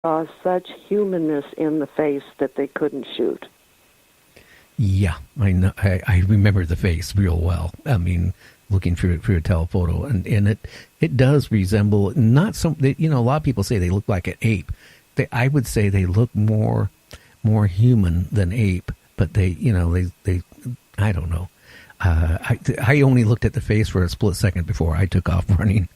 saw such humanness in the face that they couldn't shoot. Yeah, I know. I remember the face real well. I mean, looking through a telephoto, and it does resemble not some. A lot of people say they look like an ape. I would say they look more human than ape, but they I don't know. I only looked at the face for a split second before I took off running.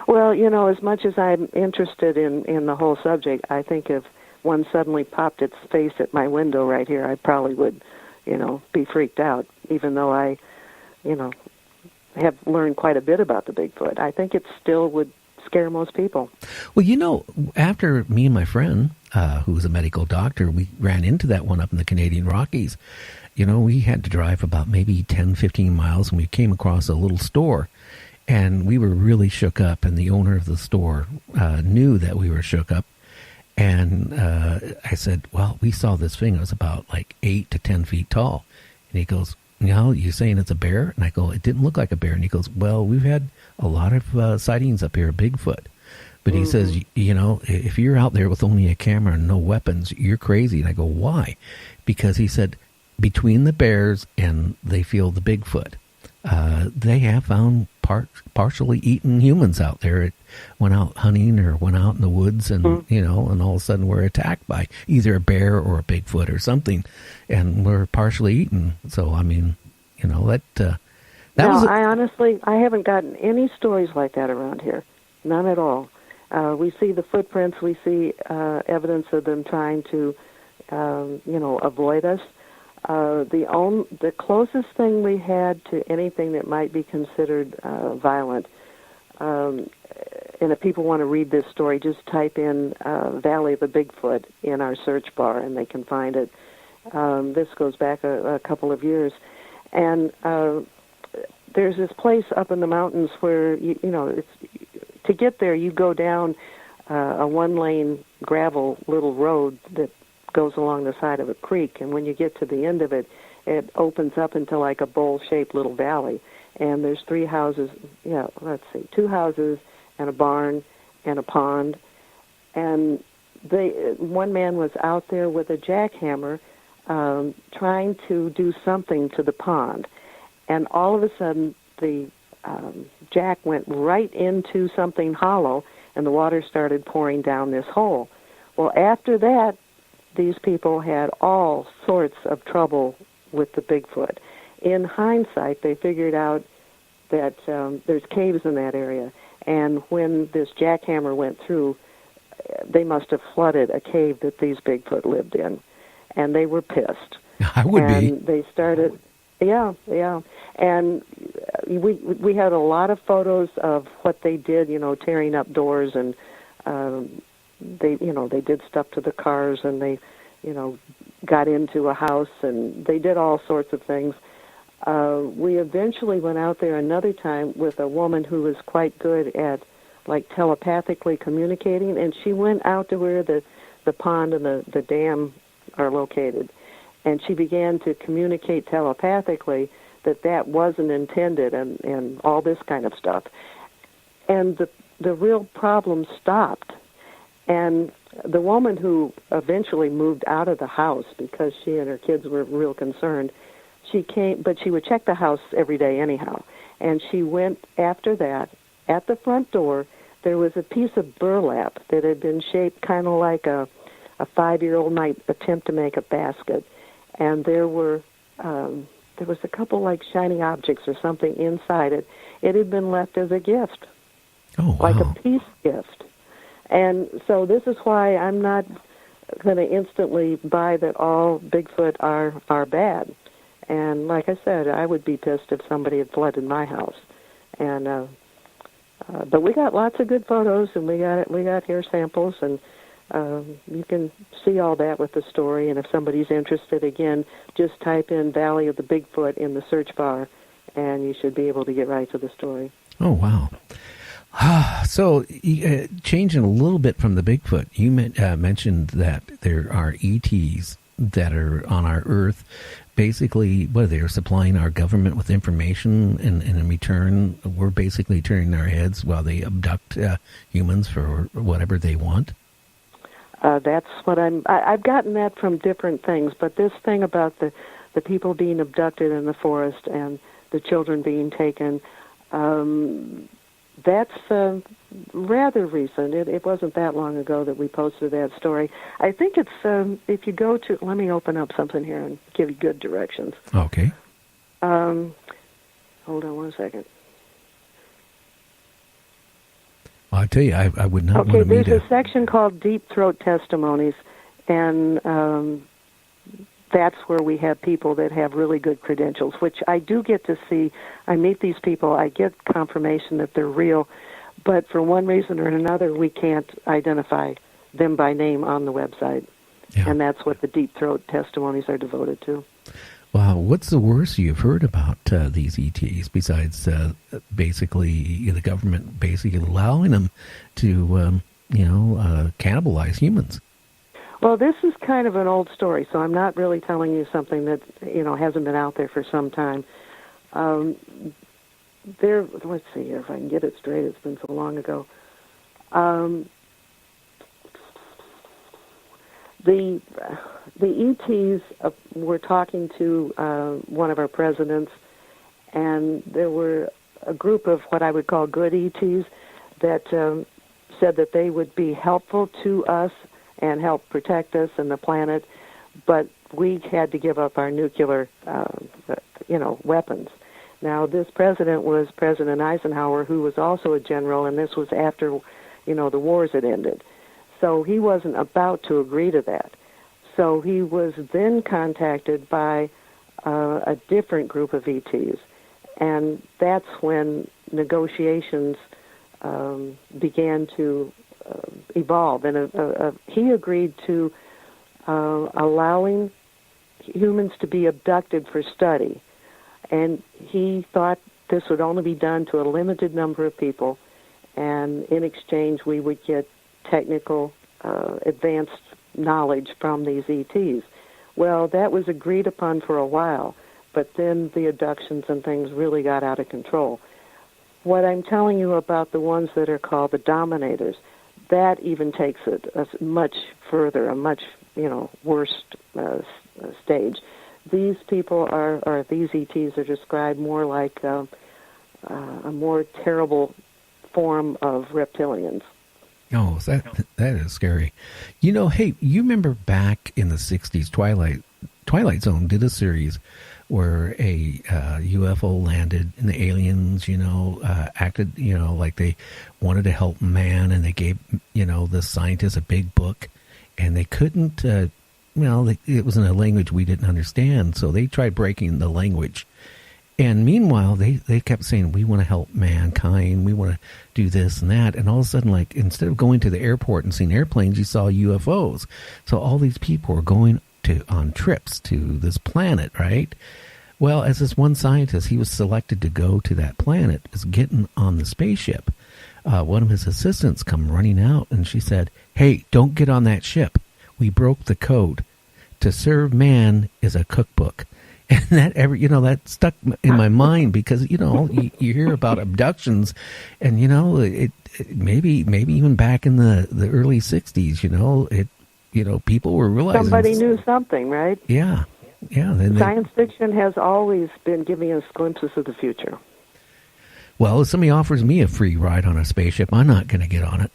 Well, as much as I'm interested in the whole subject, I think if one suddenly popped its face at my window right here, I probably would, be freaked out, even though I, have learned quite a bit about the Bigfoot. I think it still would scare most people. Well, after me and my friend, who was a medical doctor, we ran into that one up in the Canadian Rockies. We had to drive about maybe 10, 15 miles, and we came across a little store. And we were really shook up, and the owner of the store knew that we were shook up. And I said, well, we saw this thing. It was about like 8 to 10 feet tall. And he goes, you saying it's a bear? And I go, it didn't look like a bear. And he goes, well, we've had a lot of sightings up here of Bigfoot. But he says, if you're out there with only a camera and no weapons, you're crazy. And I go, why? Because he said, between the bears and they feel the Bigfoot, they have found partially eaten humans out there. It went out hunting or went out in the woods, and and all of a sudden we're attacked by either a bear or a Bigfoot or something, and we're partially eaten. So I mean, that was. I haven't gotten any stories like that around here, none at all. We see the footprints, we see evidence of them trying to, avoid us. The closest thing we had to anything that might be considered violent, and if people want to read this story, just type in Valley of the Bigfoot in our search bar, and they can find it. This goes back a couple of years. And there's this place up in the mountains where, to get there, you go down a one-lane gravel little road that goes along the side of a creek, and when you get to the end of it, it opens up into like a bowl-shaped little valley. And there's 3 houses, 2 houses and a barn and a pond. And one man was out there with a jackhammer trying to do something to the pond. And all of a sudden, the jack went right into something hollow, and the water started pouring down this hole. Well, after that, these people had all sorts of trouble with the Bigfoot. In hindsight, they figured out that there's caves in that area, and when this jackhammer went through, they must have flooded a cave that these Bigfoot lived in, and they were pissed. I would be. And they started, yeah. And we had a lot of photos of what they did, tearing up doors, and they did stuff to the cars, and they, got into a house, and they did all sorts of things. We eventually went out there another time with a woman who was quite good at, like, telepathically communicating, and she went out to where the pond and the dam are located, and she began to communicate telepathically that wasn't intended, and all this kind of stuff. And the real problem stopped. And the woman who eventually moved out of the house because she and her kids were real concerned, she came, but she would check the house every day anyhow. And she went after that. At the front door, there was a piece of burlap that had been shaped kind of like a 5-year-old might attempt to make a basket. And there was a couple like shiny objects or something inside it. It had been left as a gift. Oh, wow. Like a peace gift. And so this is why I'm not going to instantly buy that all Bigfoot are bad. And like I said, I would be pissed if somebody had flooded my house. And but we got lots of good photos, and we got hair samples, and you can see all that with the story. And if somebody's interested, again, just type in Valley of the Bigfoot in the search bar, and you should be able to get right to the story. Oh, wow. So, changing a little bit from the Bigfoot, you mentioned that there are ETs that are on our Earth. Basically, they're supplying our government with information, and in return, we're basically turning our heads while they abduct humans for whatever they want? That's what I've gotten that from different things, but this thing about the people being abducted in the forest and the children being taken, that's rather recent. It wasn't that long ago that we posted that story. I think it's, if you go to, let me open up something here and give you good directions. Okay. Hold on one second. Well, I tell you, I would not Okay, want to meet there's a section called Deep Throat Testimonies, and that's where we have people that have really good credentials, which I do get to see. I meet these people. I get confirmation that they're real, but for one reason or another, we can't identify them by name on the website, and that's what the Deep Throat Testimonies are devoted to. Wow, what's the worst you've heard about these ETs besides basically the government basically allowing them to, cannibalize humans? Well, this is kind of an old story, so I'm not really telling you something that, hasn't been out there for some time. Let's see here if I can get it straight. It's been so long ago. The ETs were talking to one of our presidents, and there were a group of what I would call good ETs that said that they would be helpful to us and help protect us and the planet, but we had to give up our nuclear, weapons. Now, this president was President Eisenhower, who was also a general, and this was after, the wars had ended. So he wasn't about to agree to that. So he was then contacted by a different group of ETs, and that's when negotiations began to evolve. And he agreed to allowing humans to be abducted for study, and he thought this would only be done to a limited number of people, and in exchange we would get technical, advanced knowledge from these ETs. Well, that was agreed upon for a while, but then the abductions and things really got out of control. What I'm telling you about the ones that are called the dominators, that even takes it much further, a much, worse stage. These people or these ETs are described more like a more terrible form of reptilians. Oh, that is scary. Hey, you remember back in the 60s, Twilight Zone did a series where a UFO landed and the aliens, acted, like they wanted to help man, and they gave, the scientists a big book, and they couldn't, it was in a language we didn't understand, so they tried breaking the language. And meanwhile, they kept saying, we want to help mankind, we want to do this and that. And all of a sudden, like, instead of going to the airport and seeing airplanes, you saw UFOs. So all these people were going on trips to this planet, right? Well, as this one scientist, he was selected to go to that planet, was getting on the spaceship. One of his assistants come running out, and she said, hey, don't get on that ship. We broke the code. To serve man is a cookbook. And that stuck in my mind because, you hear about abductions and, it maybe even back in the early 60s, people were realizing. Somebody knew something, right? Yeah. Yeah. Science fiction has always been giving us glimpses of the future. Well, if somebody offers me a free ride on a spaceship, I'm not going to get on it.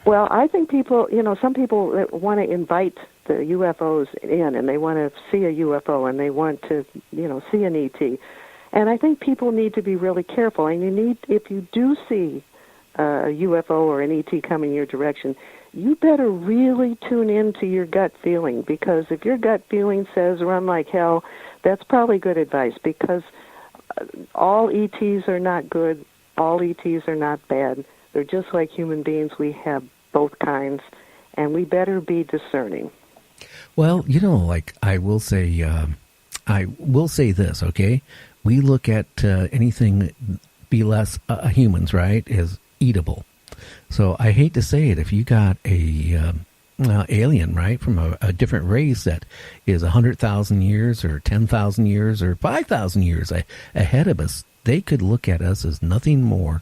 Well, I think people, some people want to invite the UFOs in, and they want to see a UFO, and they want to, see an ET. And I think people need to be really careful. And if you do see a UFO or an ET coming your direction, you better really tune into your gut feeling, because if your gut feeling says run like hell, that's probably good advice, because all ETs are not good, all ETs are not bad. They're just like human beings. We have both kinds, and we better be discerning. Well, I will say this, okay? We look at anything be less humans, right, as eatable. So I hate to say it, if you got a alien, right, from a different race that is 100,000 years or 10,000 years or 5,000 years ahead of us, they could look at us as nothing more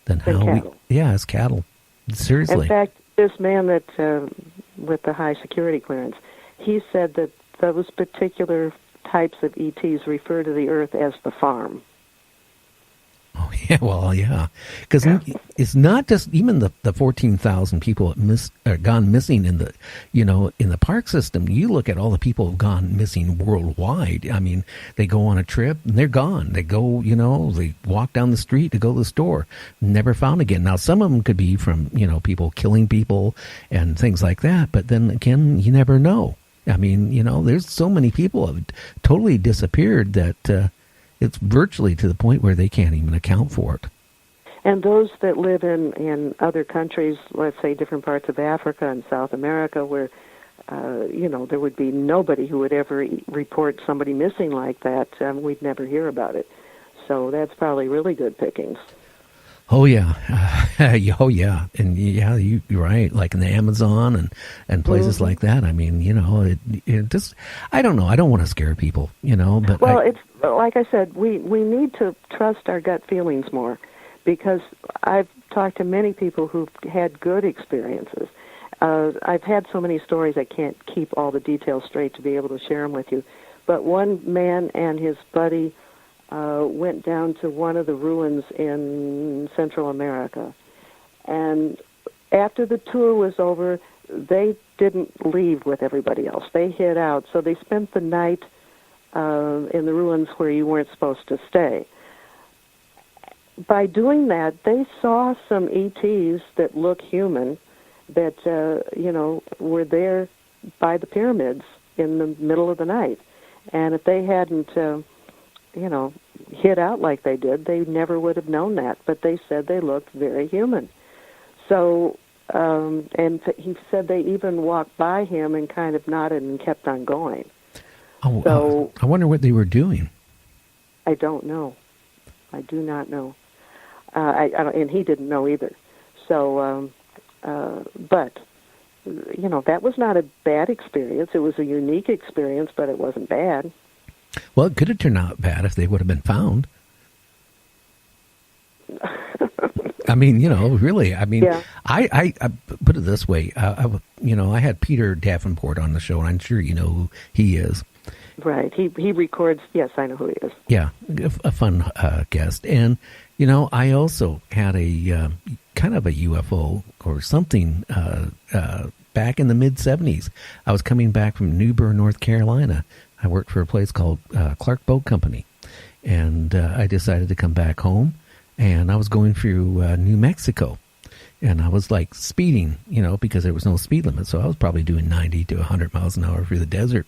than how cattle. As cattle. Seriously. In fact, This man that with the high security clearance, he said that those particular types of ETs refer to the Earth as the farm. Oh, yeah, well, yeah. Because it's not just even the 14,000 people gone missing in the park system. You look at all the people who've gone missing worldwide. I mean, they go on a trip and they're gone. They go, they walk down the street to go to the store, never found again. Now, some of them could be from, people killing people and things like that. But then again, you never know. I mean, there's so many people have totally disappeared that it's virtually to the point where they can't even account for it. And those that live in other countries, let's say different parts of Africa and South America, where, there would be nobody who would ever report somebody missing like that, we'd never hear about it. So that's probably really good pickings. Oh, yeah. Oh, yeah. And, yeah, you're right. Like in the Amazon and places like that. I mean, it just, I don't know. I don't want to scare people, but. Well, it's like I said, we need to trust our gut feelings more, because I've talked to many people who've had good experiences. I've had so many stories I can't keep all the details straight to be able to share them with you. But one man and his buddy went down to one of the ruins in Central America. And after the tour was over, they didn't leave with everybody else. They hid out. So they spent the night in the ruins where you weren't supposed to stay. By doing that, they saw some ETs that look human that, were there by the pyramids in the middle of the night. And if they hadn't hid out like they did, they never would have known that. But they said they looked very human. So, and he said they even walked by him and kind of nodded and kept on going. Oh, so I wonder what they were doing. I don't know. I do not know. I don't, and he didn't know either. So, but, that was not a bad experience. It was a unique experience, but it wasn't bad. Well, it could have turned out bad if they would have been found. I mean, really. I mean, yeah. I put it this way. I had Peter Davenport on the show, and I'm sure you know who he is. Right. He records. Yes, I know who he is. Yeah, a fun guest. And, I also had a kind of a UFO or something back in the mid-'70s. I was coming back from New Bern, North Carolina. I worked for a place called Clark Boat Company. And I decided to come back home. And I was going through New Mexico. And I was like speeding, because there was no speed limit. So I was probably doing 90 to 100 miles an hour through the desert.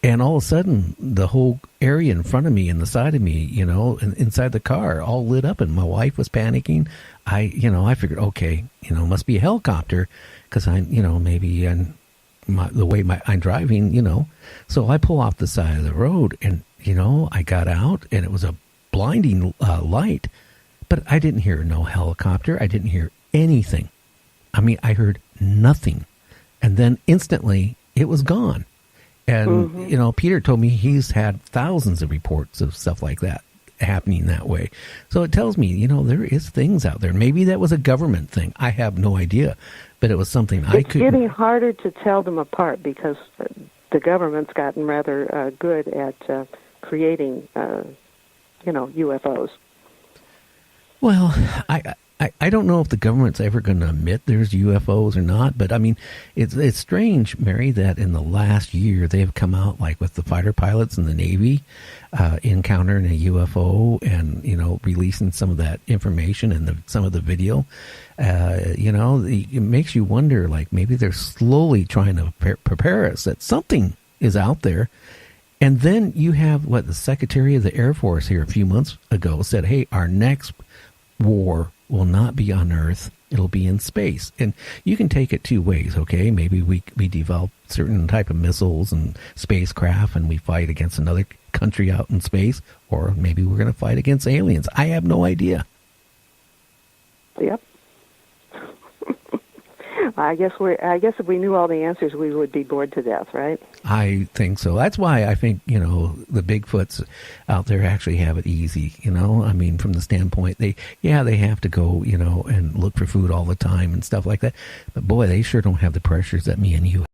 And all of a sudden, the whole area in front of me and the side of me, inside the car, all lit up, and my wife was panicking. I figured, okay, must be a helicopter, because maybe the way I'm driving, So I pull off the side of the road, and I got out, and it was a blinding light, but I didn't hear no helicopter. I didn't hear anything. I mean, I heard nothing, and then instantly it was gone. And, Peter told me he's had thousands of reports of stuff like that happening that way. So it tells me, there is things out there. Maybe that was a government thing. I have no idea. But it was something I couldn't... It's getting harder to tell them apart, because the government's gotten rather good at creating, UFOs. Well, I don't know if the government's ever going to admit there's UFOs or not, but I mean, it's strange, Mary, that in the last year they've come out, like with the fighter pilots in the Navy encountering a UFO and, releasing some of that information and some of the video. It makes you wonder, like maybe they're slowly trying to prepare us that something is out there. And then you have the Secretary of the Air Force here a few months ago said, hey, our next war will not be on Earth, it'll be in space. And you can take it two ways, okay? Maybe we develop certain type of missiles and spacecraft and we fight against another country out in space, or maybe we're going to fight against aliens. I have no idea. Yep. I guess if we knew all the answers, we would be bored to death, right? I think so. That's why I think, the Bigfoots out there actually have it easy, I mean, from the standpoint, they have to go, and look for food all the time and stuff like that. But boy, they sure don't have the pressures that me and you